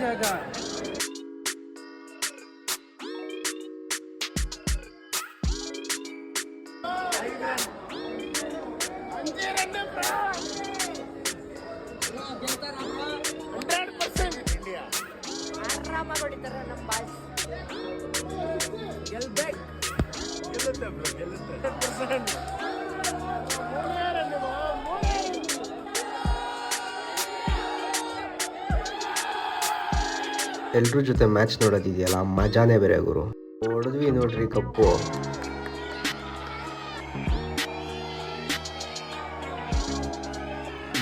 ಜಾಗ. ಎಲ್ರ ಜೊತೆ ಮ್ಯಾಚ್ ನೋಡೋದಿದೆಯಲ್ಲ, ಮಜಾನೇ ಬೇರೆ ಗುರು. ಹೊಡೆದ್ವಿ ನೋಡ್ರಿ ಕಪ್ಪು.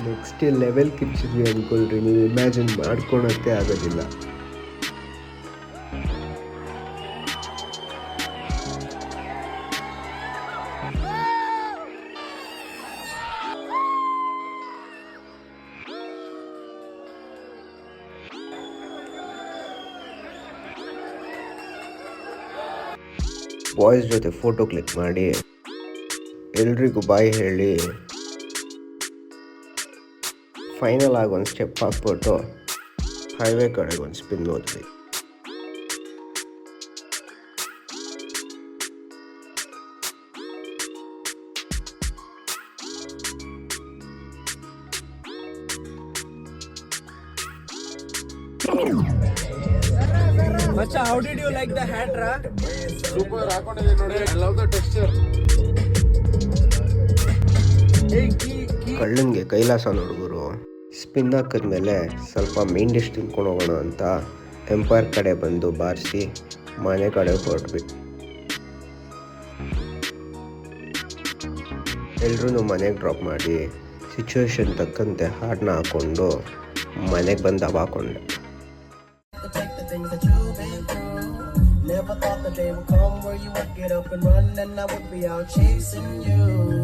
ನೆಕ್ಸ್ಟ್ ಲೆವೆಲ್ ಕಿರ್ಚಿದ್ವಿ ಅಂದ್ಕೊಳ್ರಿ, ನೀವು ಇಮ್ಯಾಜಿನ್ ಮಾಡ್ಕೊಳಕ್ಕೆ ಆಗೋದಿಲ್ಲ. ಬಾಯ್ಸ್ ಜೊತೆ ಫೋಟೋ ಕ್ಲಿಕ್ ಮಾಡಿ ಎಲ್ರಿಗೂ ಬಾಯ್ ಹೇಳಿ ಫೈನಲ್ ಆಗಿ ಒಂದು ಸ್ಟೆಪ್ ಹಾಕ್ಬಿಟ್ಟು ಹೈವೇ ಕಡೆಗೆ ಒಂದು ಸ್ಪಿನ್ ಹೋದ್ವಿ. Macha, how did you like the hat, Ra? Super, ಹಾಕೊಂಡಿದ್ದೀನಿ ನೋಡಿ. I love the texture. ಕಳ್ಳಂಗೆ ಕೈಲಾಸ ನೋಡುಗರು. ಸ್ಪಿನ್ ಹಾಕಿದ್ಮೇಲೆ ಸ್ವಲ್ಪ ಮೇನ್ ಡಿಶ್ ತಿನ್ಕೊಂಡು ಹೋಗೋಣ ಅಂತ ಎಂಪೈರ್ ಕಡೆ ಬಂದು ಬಾರಿಸಿ ಮನೆ ಕಡೆ ಹೊರಟ್ವಿ. ಎಲ್ರೂ ಮನೆಗೆ ಡ್ರಾಪ್ ಮಾಡಿ ಸಿಚುವೇಶನ್ ತಕ್ಕಂತೆ ಹಾಡನ್ನ ಹಾಕ್ಕೊಂಡು ಮನೆಗೆ ಬಂದು ದಬ ಹಾಕೊಂಡೆ. Never thought the day would come where you would get up and run and I would be out chasing you.